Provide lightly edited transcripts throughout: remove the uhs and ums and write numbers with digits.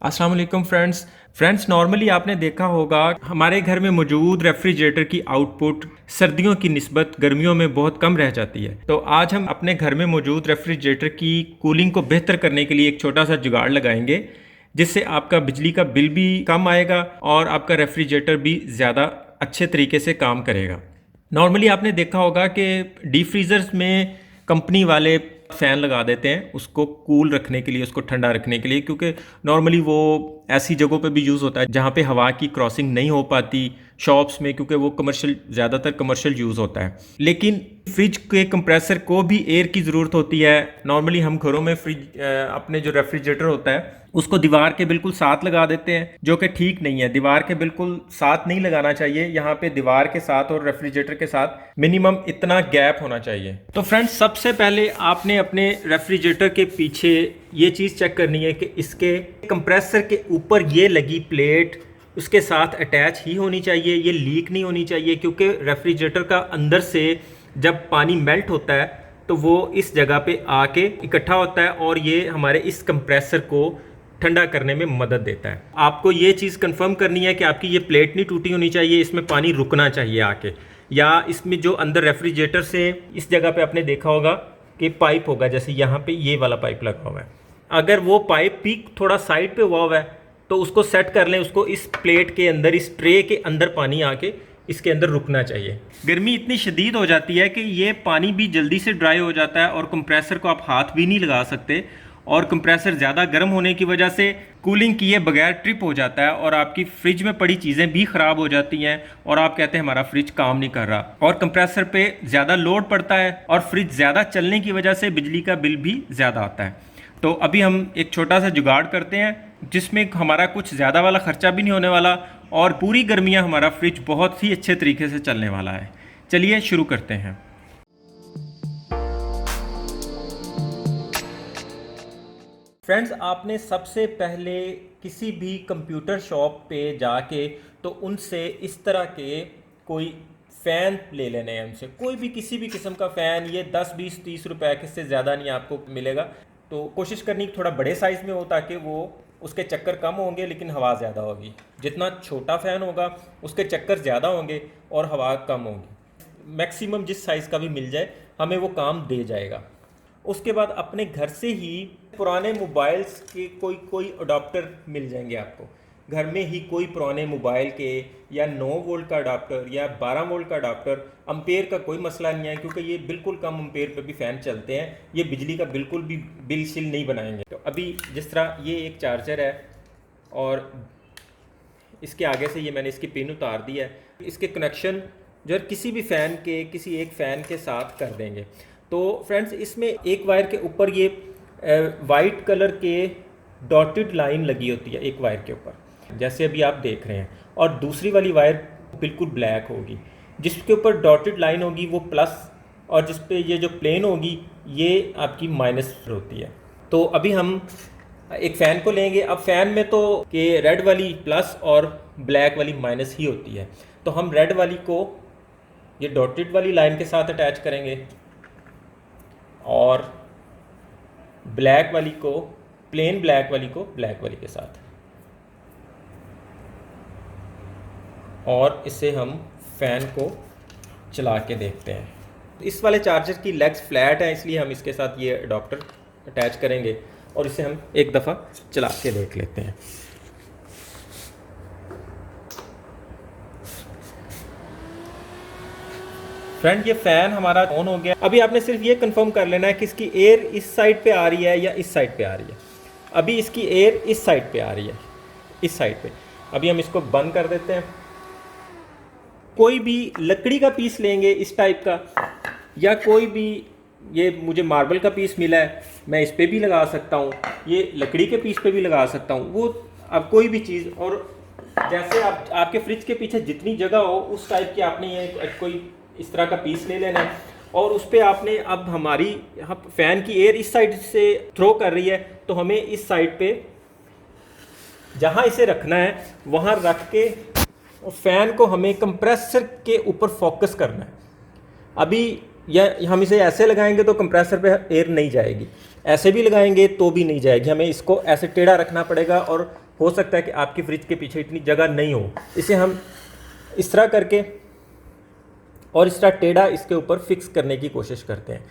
अस्सलाम वालेकुम friends normally आपने देखा होगा हमारे घर में मौजूद रेफ्रिजरेटर की आउटपुट सर्दियों की निस्बत गर्मियों में बहुत कम रह जाती है। तो आज हम अपने घर में मौजूद रेफ्रिजरेटर की कूलिंग को बेहतर करने के लिए एक छोटा सा जुगाड़ लगाएंगे, जिससे आपका बिजली का बिल भी कम आएगा और आपका रेफ्रिजरेटर भी ज़्यादा अच्छे तरीके से काम करेगा। नॉर्मली आपने देखा होगा कि डीप फ्रीज़र्स में कंपनी वाले फ़ैन लगा देते हैं उसको कूल रखने के लिए, उसको ठंडा रखने के लिए, क्योंकि नॉर्मली वो ऐसी जगहों पे भी यूज़ होता है जहाँ पे हवा की क्रॉसिंग नहीं हो पाती शॉप्स में, क्योंकि वो कमर्शियल ज़्यादातर कमर्शियल यूज़ होता है। लेकिन फ्रिज के कंप्रेसर को भी एयर की ज़रूरत होती है। नॉर्मली हम घरों में फ्रिज अपने जो रेफ्रिजरेटर होता है उसको दीवार के बिल्कुल साथ लगा देते हैं, जो कि ठीक नहीं है। दीवार के बिल्कुल साथ नहीं लगाना चाहिए। यहाँ पे दीवार के साथ और रेफ्रिजरेटर के साथ मिनिमम इतना गैप होना चाहिए। तो फ्रेंड्स, सबसे पहले आपने अपने रेफ्रिजरेटर के पीछे ये चीज़ चेक करनी है कि इसके कंप्रेसर के ऊपर ये लगी प्लेट उसके साथ अटैच ही होनी चाहिए, ये लीक नहीं होनी चाहिए, क्योंकि रेफ्रिजरेटर का अंदर से जब पानी मेल्ट होता है तो वो इस जगह पे आके इकट्ठा होता है और ये हमारे इस कंप्रेसर को ठंडा करने में मदद देता है। आपको ये चीज़ कंफर्म करनी है कि आपकी ये प्लेट नहीं टूटी होनी चाहिए, इसमें पानी रुकना चाहिए आके, या इसमें जो अंदर रेफ्रिजरेटर से इस जगह पे आपने देखा होगा कि पाइप होगा, जैसे यहाँ पे ये वाला पाइप लगा हुआ है। अगर वो पाइप भी थोड़ा साइड पे हुआ है तो उसको सेट कर लें, उसको इस प्लेट के अंदर, इस ट्रे के अंदर पानी आके इसके अंदर रुकना चाहिए। गर्मी इतनी शदीद हो जाती है कि ये पानी भी जल्दी से ड्राई हो जाता है और कंप्रेसर को आप हाथ भी नहीं लगा सकते, और कंप्रेसर ज़्यादा गर्म होने की वजह से कूलिंग किए बगैर ट्रिप हो जाता है और आपकी फ्रिज में पड़ी चीज़ें भी ख़राब हो जाती हैं और आप कहते हैं हमारा फ्रिज काम नहीं कर रहा, और कंप्रेसर पे ज़्यादा लोड पड़ता है और फ्रिज ज़्यादा चलने की वजह से बिजली का बिल भी ज़्यादा आता है। तो अभी हम एक छोटा सा जुगाड़ करते हैं जिसमें हमारा कुछ ज़्यादा वाला ख़र्चा भी नहीं होने वाला और पूरी गर्मियाँ हमारा फ्रिज बहुत ही अच्छे तरीके से चलने वाला है। चलिए शुरू करते हैं। फ्रेंड्स, आपने सबसे पहले किसी भी कंप्यूटर शॉप पे जाके तो उनसे इस तरह के कोई फ़ैन ले लेने हैं। उनसे कोई भी किसी भी किस्म का फ़ैन, ये 10 20 30 रुपए के से ज़्यादा नहीं आपको मिलेगा। तो कोशिश करनी थोड़ा बड़े साइज़ में हो ताकि वो उसके चक्कर कम होंगे लेकिन हवा ज़्यादा होगी। जितना छोटा फ़ैन होगा उसके चक्कर ज़्यादा होंगे और हवा कम होगी। मैक्सिमम जिस साइज़ का भी मिल जाए हमें वो काम दे जाएगा। उसके बाद अपने घर से ही पुराने मोबाइल्स के कोई अडाप्टर मिल जाएंगे आपको। घर में ही कोई पुराने मोबाइल के या 9 वोल्ट का अडाप्टर या 12 वोल्ट का अडाप्टर, अम्पेयर का कोई मसला नहीं है क्योंकि ये बिल्कुल कम अम्पेयर पे भी फ़ैन चलते हैं, ये बिजली का बिल्कुल भी बिल शिल नहीं बनाएंगे। तो अभी जिस तरह ये एक चार्जर है और इसके आगे से ये मैंने इसकी पिन उतार दी है, इसके कनेक्शन जो है किसी भी फ़ैन के, किसी एक फ़ैन के साथ कर देंगे। तो फ्रेंड्स, इसमें एक वायर के ऊपर ये वाइट कलर के डॉटेड लाइन लगी होती है एक वायर के ऊपर, जैसे अभी आप देख रहे हैं, और दूसरी वाली वायर बिल्कुल ब्लैक होगी। जिसके ऊपर डॉटेड लाइन होगी वो प्लस, और जिस पे ये जो प्लेन होगी ये आपकी माइनस होती है। तो अभी हम एक फ़ैन को लेंगे। अब फ़ैन में तो कि रेड वाली प्लस और ब्लैक वाली माइनस ही होती है, तो हम रेड वाली को ये डॉटेड वाली लाइन के साथ अटैच करेंगे और ब्लैक वाली को, प्लेन ब्लैक वाली को ब्लैक वाली के साथ, और इसे हम फ़ैन को चला के देखते हैं। इस वाले चार्जर की लेग्स फ्लैट है, इसलिए हम इसके साथ ये अडॉप्टर अटैच करेंगे और इसे हम एक दफ़ा चला के देख लेते हैं। फ्रेंड, ये फ़ैन हमारा ऑन हो गया। अभी आपने सिर्फ ये कंफर्म कर लेना है कि इसकी एयर इस साइड पे आ रही है या इस साइड पे आ रही है। अभी इसकी एयर इस साइड पे आ रही है, इस साइड पे। अभी हम इसको बंद कर देते हैं। कोई भी लकड़ी का पीस लेंगे इस टाइप का, या कोई भी, ये मुझे मार्बल का पीस मिला है, मैं इस पर भी लगा सकता हूँ, ये लकड़ी के पीस पे भी लगा सकता हूँ। वो अब कोई भी चीज़, और जैसे आपके फ्रिज के पीछे जितनी जगह हो उस टाइप की आपने ये कोई इस तरह का पीस ले लेना है, और उस पर आपने, अब हमारी फ़ैन की एयर इस साइड से थ्रो कर रही है तो हमें इस साइड पे जहाँ इसे रखना है वहाँ रख के फ़ैन को हमें कंप्रेसर के ऊपर फोकस करना है। अभी हम इसे ऐसे लगाएंगे तो कंप्रेसर पे एयर नहीं जाएगी, ऐसे भी लगाएंगे तो भी नहीं जाएगी, हमें इसको ऐसे टेढ़ा रखना पड़ेगा और हो सकता है कि आपकी फ्रिज के पीछे इतनी जगह नहीं हो। इसे हम इस तरह करके और इस तरह टेढ़ा इसके ऊपर फिक्स करने की कोशिश करते हैं।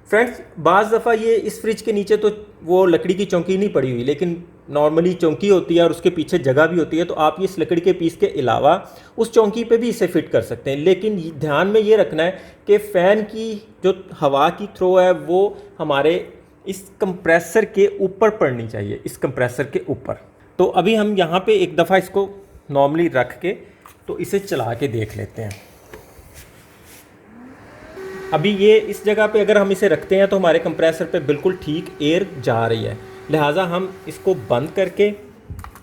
फ्रेंड्स, बाज़ दफ़ा ये इस फ्रिज के नीचे तो वो लकड़ी की चौकी नहीं पड़ी हुई, लेकिन नॉर्मली चौकी होती है और उसके पीछे जगह भी होती है, तो आप ये इस लकड़ी के पीस के अलावा उस चौकी पे भी इसे फिट कर सकते हैं। लेकिन ध्यान में ये रखना है कि फ़ैन की जो हवा की थ्रो है वो हमारे इस कंप्रेसर के ऊपर पड़नी चाहिए, इस कंप्रेसर के ऊपर। तो अभी हम यहाँ पे एक दफ़ा इसको नॉर्मली रख के तो इसे चला के देख लेते हैं। अभी ये इस जगह पे अगर हम इसे रखते हैं तो हमारे कंप्रेसर पे बिल्कुल ठीक एयर जा रही है, लिहाजा हम इसको बंद करके,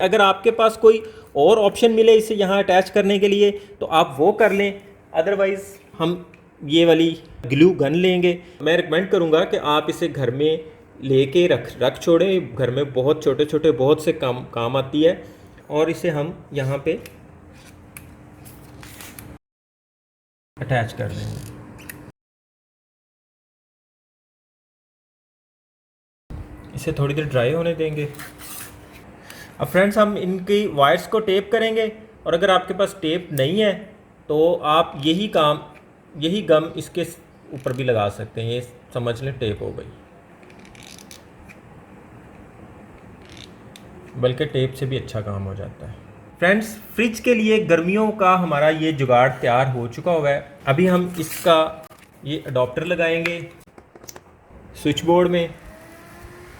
अगर आपके पास कोई और ऑप्शन मिले इसे यहाँ अटैच करने के लिए तो आप वो कर लें, अदरवाइज़ हम ये वाली ग्लू गन लेंगे। मैं रिकमेंड करूँगा कि आप इसे घर में लेके रख छोड़ें, घर में बहुत छोटे छोटे बहुत से काम आती है। और इसे हम यहाँ पे अटैच कर देंगे। इसे थोड़ी देर ड्राई होने देंगे। अब फ्रेंड्स, हम इनकी वायर्स को टेप करेंगे, और अगर आपके पास टेप नहीं है तो आप यही गम इसके ऊपर भी लगा सकते हैं। ये समझ लें टेप हो गई, बल्कि टेप से भी अच्छा काम हो जाता है। फ्रेंड्स, फ्रिज के लिए गर्मियों का हमारा ये जुगाड़ तैयार हो चुका हुआ है। अभी हम इसका ये अडॉप्टर लगाएंगे स्विच बोर्ड में,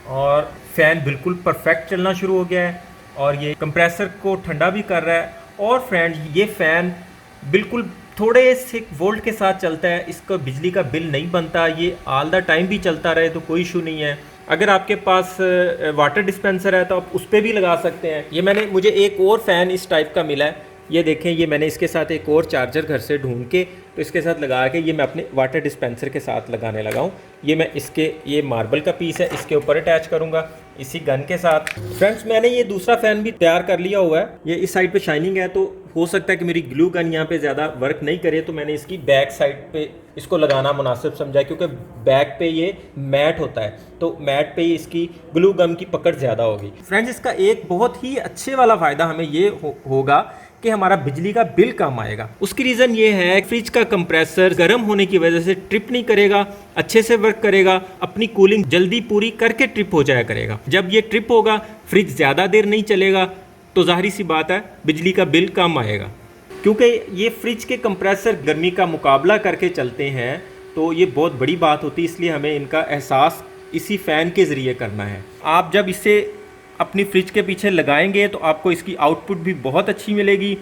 और फ़ैन बिल्कुल परफेक्ट चलना शुरू हो गया है और ये कंप्रेसर को ठंडा भी कर रहा है। और फ्रेंड्स, ये फ़ैन बिल्कुल थोड़े से वोल्ट के साथ चलता है, इसका बिजली का बिल नहीं बनता, ये ऑल द टाइम भी चलता रहे तो कोई इशू नहीं है। अगर आपके पास वाटर डिस्पेंसर है तो आप उस पर भी लगा सकते हैं। ये मुझे एक और फ़ैन इस टाइप का मिला है, ये देखें, ये मैंने इसके साथ एक और चार्जर घर से ढूंढ के तो इसके साथ लगा के ये मैं अपने वाटर डिस्पेंसर के साथ लगाने लगा हूँ। ये मार्बल का पीस है, इसके ऊपर अटैच करूँगा इसी गन के साथ। फ्रेंड्स, मैंने ये दूसरा फ़ैन भी तैयार कर लिया हुआ है। ये इस साइड पे शाइनिंग है, तो हो सकता है कि मेरी ग्लू गन यहाँ पे ज़्यादा वर्क नहीं करे, तो मैंने इसकी बैक साइड पे इसको लगाना मुनासिब समझा, क्योंकि बैक पे ये मैट होता है, तो मैट पे ही इसकी ग्लू गन की पकड़ ज़्यादा होगी। फ्रेंड्स, इसका एक बहुत ही अच्छे वाला फ़ायदा हमें ये होगा कि हमारा बिजली का बिल कम आएगा। उसकी रीज़न ये है, फ्रिज का कंप्रेसर गर्म होने की वजह से ट्रिप नहीं करेगा, अच्छे से वर्क करेगा, अपनी कूलिंग जल्दी पूरी करके ट्रिप हो जाया करेगा। जब ये ट्रिप होगा, फ्रिज ज़्यादा देर नहीं चलेगा, तो जाहिर सी बात है बिजली का बिल कम आएगा। क्योंकि ये फ्रिज के कंप्रेसर गर्मी का मुकाबला करके चलते हैं, तो ये बहुत बड़ी बात होती है, इसलिए हमें इनका एहसास इसी फ़ैन के ज़रिए करना है। आप जब इसे अपनी फ्रिज के पीछे लगाएंगे तो आपको इसकी आउटपुट भी बहुत अच्छी मिलेगी।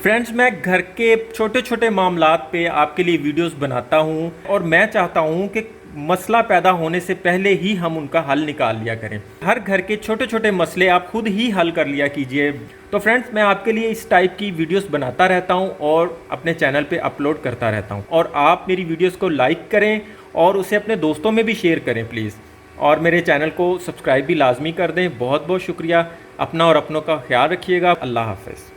फ्रेंड्स, मैं घर के छोटे छोटे मामलात पे आपके लिए वीडियोस बनाता हूँ, और मैं चाहता हूँ कि मसला पैदा होने से पहले ही हम उनका हल निकाल लिया करें। हर घर के छोटे छोटे मसले आप खुद ही हल कर लिया कीजिए। तो फ्रेंड्स, मैं आपके लिए इस टाइप की वीडियोस बनाता रहता हूँ और अपने चैनल पे अपलोड करता रहता हूँ, और आप मेरी वीडियोस को लाइक करें और उसे अपने दोस्तों में भी शेयर करें प्लीज़, और मेरे चैनल को सब्सक्राइब भी लाजमी कर दें। बहुत बहुत शुक्रिया। अपना और अपनों का ख्याल रखिएगा। अल्लाह हाफ़िज़।